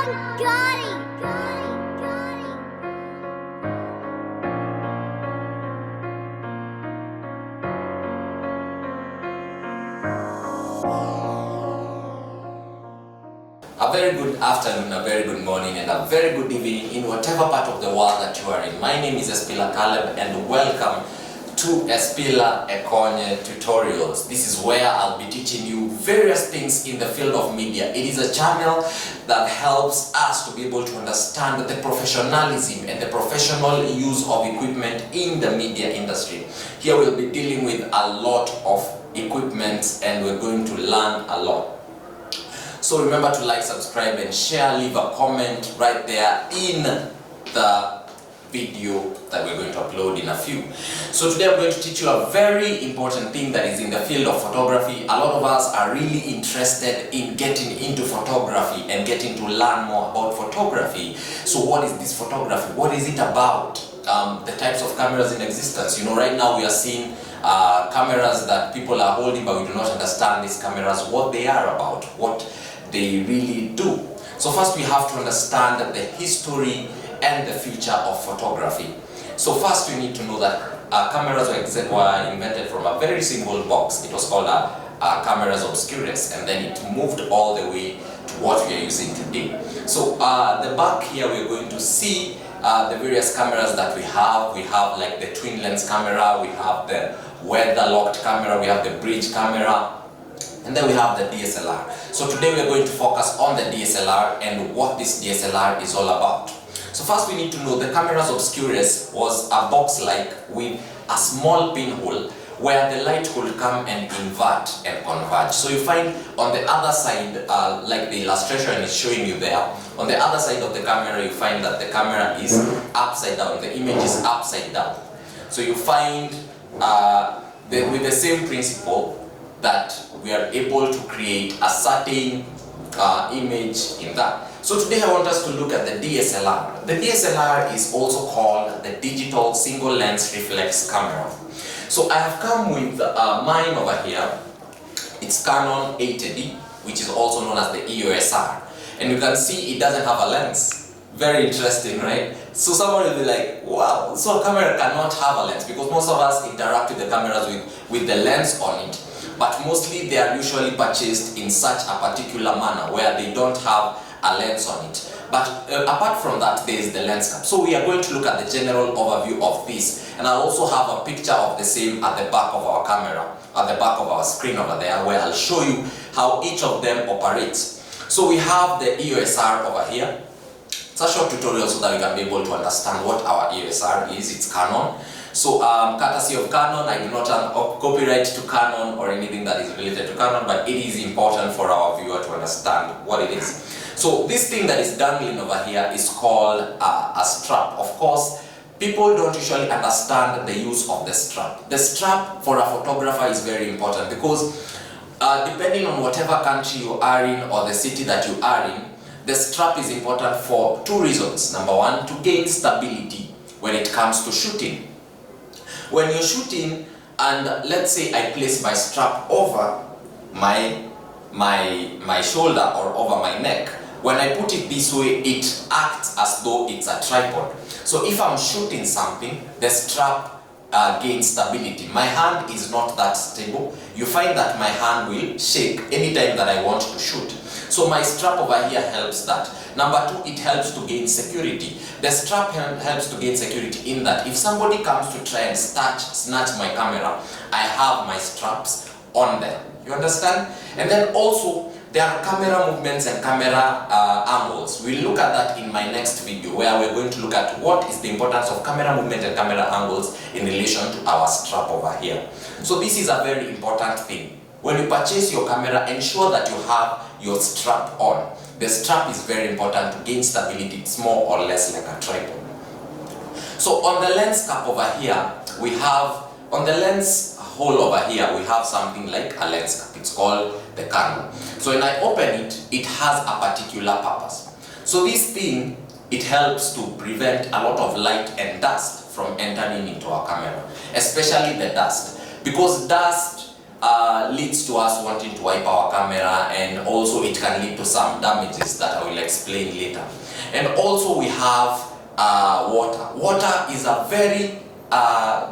A very good afternoon, a very good morning, and a very good evening in whatever part of the world that you are in. My name is Espila Caleb, and welcome to Espila Ekonye Tutorials. This is where I'll be teaching you various things in the field of media. It is a channel that helps us to be able to understand the professionalism and the professional use of equipment in the media industry. Here we'll be dealing with a lot of equipment, and we're going to learn a lot. So remember to like, subscribe, and share. Leave a comment right there in the video that we're going to upload in a few. So today I'm going to teach you a very important thing that is in the field of photography. A lot of us are really interested in getting into photography and getting to learn more about photography. So what is this photography? What is it about? The types of cameras in existence. You know, right now we are seeing cameras that people are holding, but we do not understand these cameras, what they are about, what they really do. So first we have to understand the history and the future of photography. So first we need to know that cameras were invented from a very simple box. It was called a cameras obscures, and then it moved all the way to what we are using today. So the back here we're going to see the various cameras that we have. We have like the twin lens camera, we have the weather locked camera, we have the bridge camera, and then we have the DSLR. So today we are going to focus on the DSLR and what this DSLR is all about. So first we need to know the cameras obscures was a box like with a small pinhole where the light could come and invert and converge. So you find on the other side, like the illustration is showing you there, on the other side of the camera you find that the camera is upside down, the image is upside down. So you find with the same principle that we are able to create a certain image in that. So today I want us to look at the DSLR. The DSLR is also called the digital single lens reflex camera. So I have come with mine over here. It's Canon 80D, which is also known as the EOS R. And you can see it doesn't have a lens. Very interesting, right? So someone will be like, wow, so a camera cannot have a lens, because most of us interact with the cameras with the lens on it. But mostly they are usually purchased in such a particular manner where they don't have a lens on it. But apart from that, there is the lens cap. So we are going to look at the general overview of this, and I'll also have a picture of the same at the back of our camera, at the back of our screen over there, where I'll show you how each of them operates. So we have the EOS R over here. It's a short tutorial so that we can be able to understand what our EOS R is. It's Canon. So courtesy of Canon, I do not have copyright to Canon or anything that is related to Canon, but it is important for our viewer to understand what it is. So this thing that is dangling over here is called a strap. Of course, people don't usually understand the use of the strap. The strap for a photographer is very important because depending on whatever country you are in or the city that you are in, the strap is important for two reasons. Number one, to gain stability when it comes to shooting. When you're shooting, and let's say I place my strap over my shoulder or over my neck, when I put it this way, it acts as though it's a tripod. So if I'm shooting something, the strap gains stability. My hand is not that stable. You find that my hand will shake anytime that I want to shoot. So my strap over here helps that. Number two, it helps to gain security. The strap helps to gain security in that if somebody comes to try and snatch my camera, I have my straps on them. You understand? And then also, there are camera movements and camera angles. We'll look at that in my next video, where we're going to look at what is the importance of camera movement and camera angles in relation to our strap over here. So this is a very important thing. When you purchase your camera, ensure that you have your strap on. The strap is very important to gain stability. It's more or less like a tripod. So on the lens cap over here, we have, on the lens hole over here, we have something like a lens cap. It's called the Canon. So when I open it, it has a particular purpose. So this thing, it helps to prevent a lot of light and dust from entering into our camera, especially the dust. Because dust leads to us wanting to wipe our camera, and also it can lead to some damages that I will explain later. And also we have water. Water is a very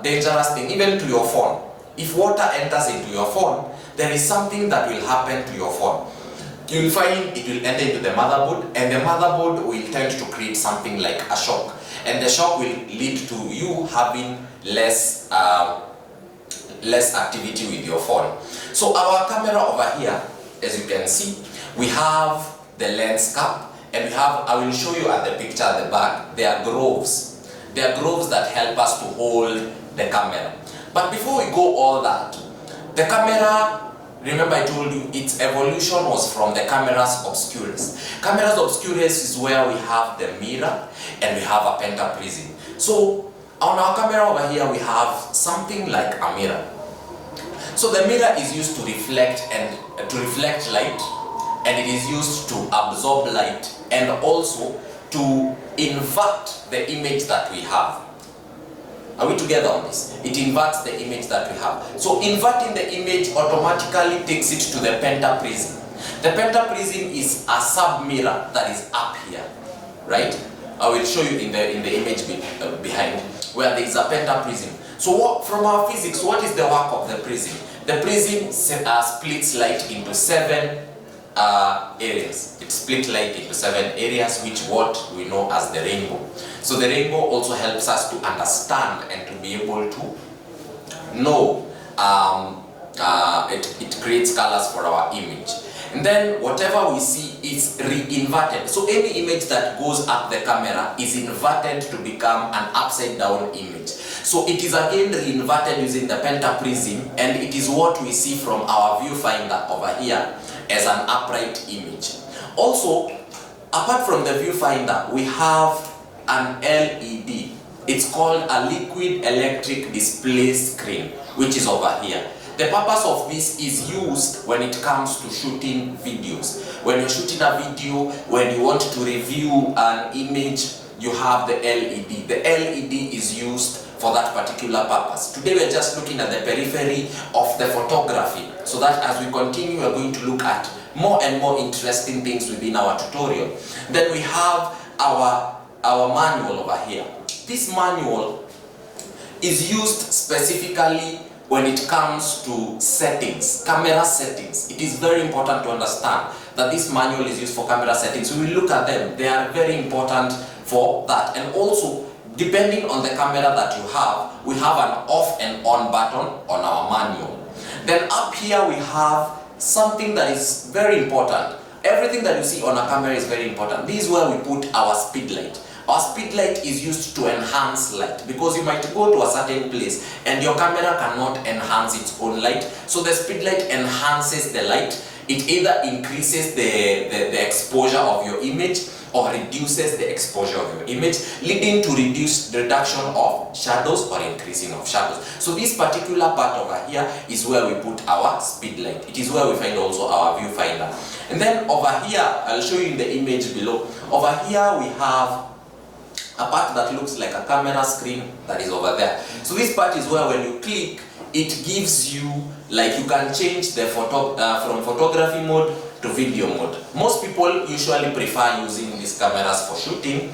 dangerous thing, even to your phone. If water enters into your phone, there is something that will happen to your phone. You will find it will enter into the motherboard, and the motherboard will tend to create something like a shock. And the shock will lead to you having less activity with your phone. So our camera over here, as you can see, we have the lens cap, and we have, I will show you at the picture at the back, there are grooves. There are grooves that help us to hold the camera. But before we go all that, the camera, remember I told you its evolution was from the cameras obscures. Cameras obscures is where we have the mirror and we have a pentaprism. So on our camera over here we have something like a mirror. So the mirror is used to reflect light, and it is used to absorb light and also to invert the image that we have. Are we together on this? It inverts the image that we have. So inverting the image automatically takes it to the pentaprism. The pentaprism is a sub-mirror that is up here, right? I will show you in the image behind, where there is a pentaprism. So from our physics, what is the work of the prism? The prism splits light into 7 areas. It splits light into 7 areas, which what we know as the rainbow. So the rainbow also helps us to understand and to be able to know, it creates colors for our image. And then whatever we see is re-inverted. So any image that goes up the camera is inverted to become an upside down image. So it is again re-inverted using the pentaprism, and it is what we see from our viewfinder over here as an upright image. Also, apart from the viewfinder, we have an LED. It's called a liquid electric display screen, which is over here. The purpose of this is used when it comes to shooting videos. When you're shooting a video, when you want to review an image, you have the LED. The LED is used for that particular purpose. Today we're just looking at the periphery of the photography, so that as we continue we're going to look at more and more interesting things within our tutorial. Then we have our manual over here. This manual is used specifically when it comes to settings, camera settings. It is very important to understand that this manual is used for camera settings. We will look at them. They are very important for that. And also, depending on the camera that you have, we have an off and on button on our manual. Then up here we have something that is very important. Everything that you see on a camera is very important. This is where we put our speed light. Our speed light is used to enhance light, because you might go to a certain place and your camera cannot enhance its own light. So the speed light enhances the light. It either increases the exposure of your image or reduces the exposure of your image, leading to reduction of shadows or increasing of shadows. So this particular part over here is where we put our speed light. It is where we find also our viewfinder. And then over here, I'll show you in the image below. Over here we have a part that looks like a camera screen that is over there. So this part is where when you click, it gives you, like, you can change the photo from photography mode to video mode. Most people usually prefer using these cameras for shooting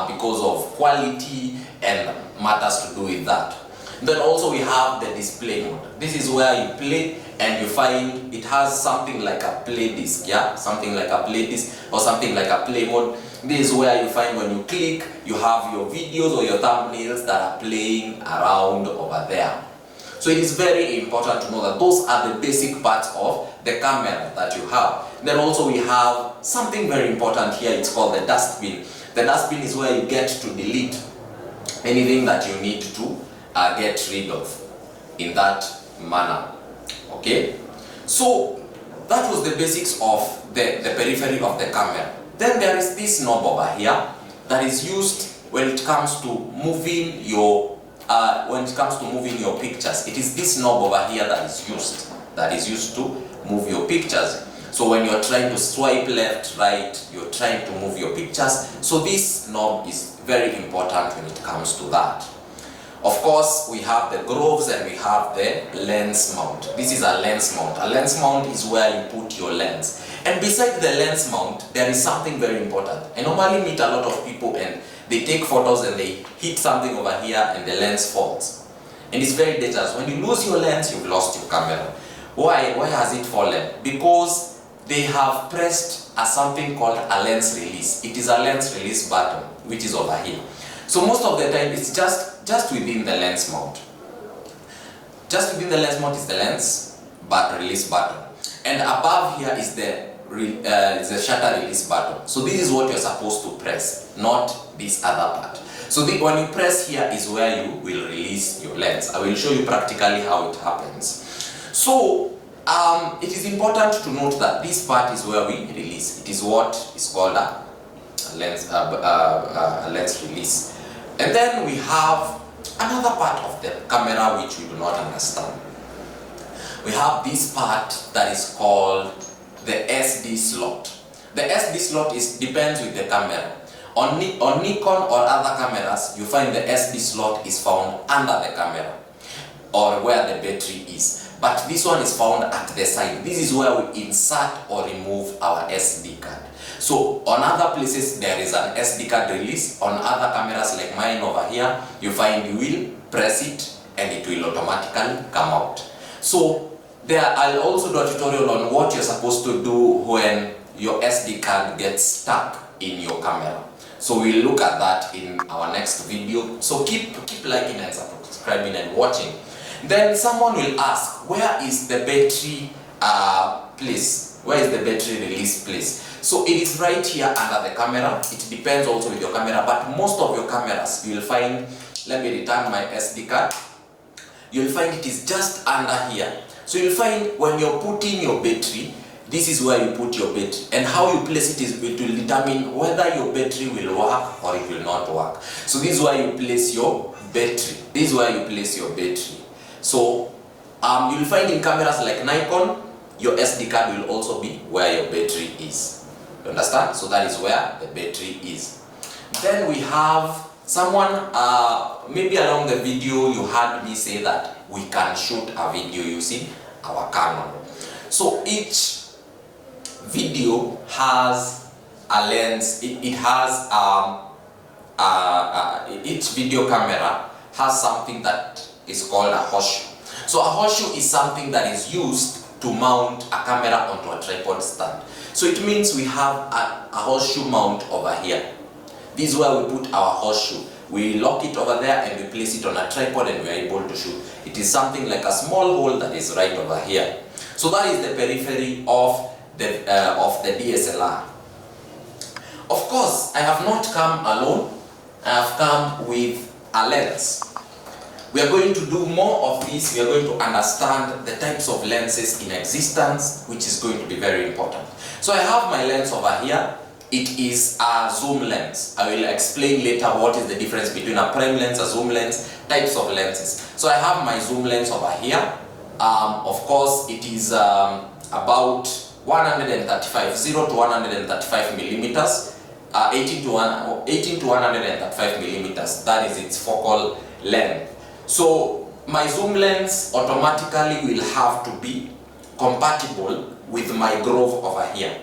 because of quality and matters to do with that. Then also we have the display mode. This is where you play and you find it has something like a play disc, yeah? Something like a play disc or something like a play mode. This is where you find when you click, you have your videos or your thumbnails that are playing around over there. So it is very important to know that those are the basic parts of the camera that you have. Then also we have something very important here. It's called the dustbin. The dustbin is where you get to delete anything that you need to get rid of in that manner. Okay, so that was the basics of the periphery of the camera. Then there is this knob over here that is used when it comes to moving your pictures. It is this knob over here that is used to move your pictures. So when you're trying to swipe left, right, you're trying to move your pictures. So this knob is very important when it comes to that. Of course, we have the grooves and we have the lens mount. This is a lens mount. A lens mount is where you put your lens. And beside the lens mount, there is something very important. I normally meet a lot of people and they take photos and they hit something over here and the lens falls. And it's very dangerous. When you lose your lens, you've lost your camera. Why? Why has it fallen? Because they have pressed something called a lens release. It is a lens release button, which is over here. So most of the time, it's just within the lens mount. Just within the lens mount is the lens release button. And above here is the shutter release button. So this is what you're supposed to press, not this other part. So when you press here is where you will release your lens. I will show you practically how it happens. So it is important to note that this part is where we release. It is what is called a lens release. And then we have another part of the camera which we do not understand. We have this part that is called the SD slot. The SD slot depends with the camera. On Nikon or other cameras, you find the SD slot is found under the camera or where the battery is. But this one is found at the side. This is where we insert or remove our SD card. So on other places there is an SD card release. On other cameras like mine over here, you find you will press it and it will automatically come out. So I'll also do a tutorial on what you're supposed to do when your SD card gets stuck in your camera. So we'll look at that in our next video. So keep liking and subscribing and watching. Then someone will ask, where is the battery place? Where is the battery release place? So it is right here under the camera. It depends also with your camera, but most of your cameras you will find, let me return my SD card. You'll find it is just under here. So you'll find when you're putting your battery, this is where you put your battery, and how you place it will determine whether your battery will work or it will not work. So this is where you place your battery. This is where you place your battery. So you'll find in cameras like Nikon, your SD card will also be where your battery is. You understand? So that is where the battery is. Then we have someone, maybe along the video you heard me say that we can shoot a video using our Canon. So each video has a lens, each video camera has something that is called a horseshoe. So a horseshoe is something that is used to mount a camera onto a tripod stand. So it means we have a horseshoe mount over here. This is where we put our horseshoe. We lock it over there and we place it on a tripod and we are able to shoot. It is something like a small hole that is right over here. So that is the periphery of the DSLR. Of course, I have not come alone. I have come with a lens. We are going to do more of this. We are going to understand the types of lenses in existence, which is going to be very important. So I have my lens over here. It is a zoom lens. I will explain later what is the difference between a prime lens, a zoom lens, types of lenses. So I have my zoom lens over here. Of course, it is about 135, 0 to 135 millimeters, 18 to 135 millimeters. That is its focal length. So my zoom lens automatically will have to be compatible with my groove over here.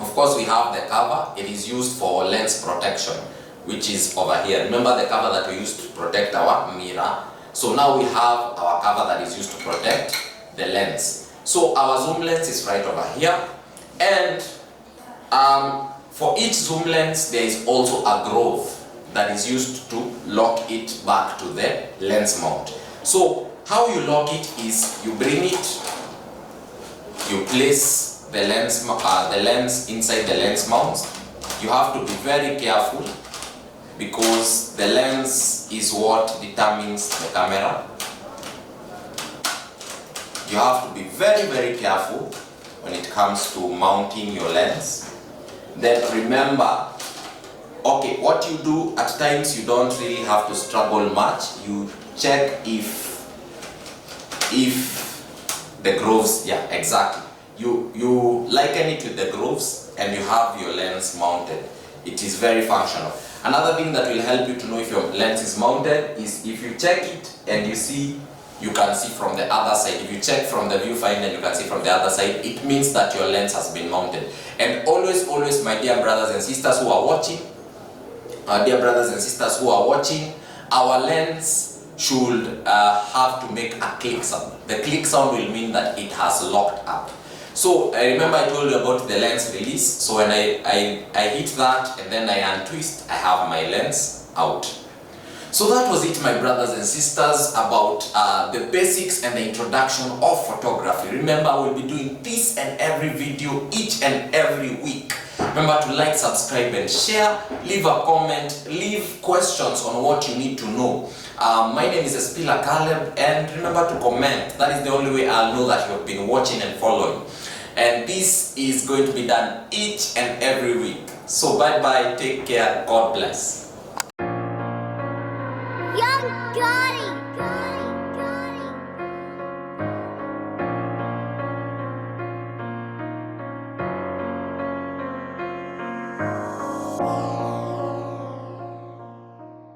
Of course, we have the cover. It is used for lens protection, which is over here. Remember the cover that we used to protect our mirror. So now we have our cover that is used to protect the lens. So our zoom lens is right over here. And for each zoom lens, there is also a groove that is used to lock it back to the lens mount. So how you lock it is you bring it, you place the lens inside the lens mount. You have to be very careful because the lens is what determines the camera. You have to be very, very careful when it comes to mounting your lens. Then remember, okay, what you do at times, you don't really have to struggle much. You check if the grooves, yeah, exactly. You liken it with the grooves and you have your lens mounted. it is very functional. Another thing that will help you to know if your lens is mounted is if you check it and you see, you can see from the other side. If you check from the viewfinder and you can see from the other side, it means that your lens has been mounted. And always, my dear brothers and sisters who are watching, our lens should have to make a click sound. The click sound will mean that it has locked up. So I remember I told you about the lens release. So when I hit that and then I untwist, I have my lens out. So that was it, my brothers and sisters, about the basics and the introduction of photography. Remember, we'll be doing this and every video each and every week. Remember to like, subscribe and share, leave a comment, leave questions on what you need to know. My name is Espila Caleb, and remember to comment. That is the only way I'll know that you have been watching and following. And this is going to be done each and every week. So bye bye, take care, God bless. Gotti.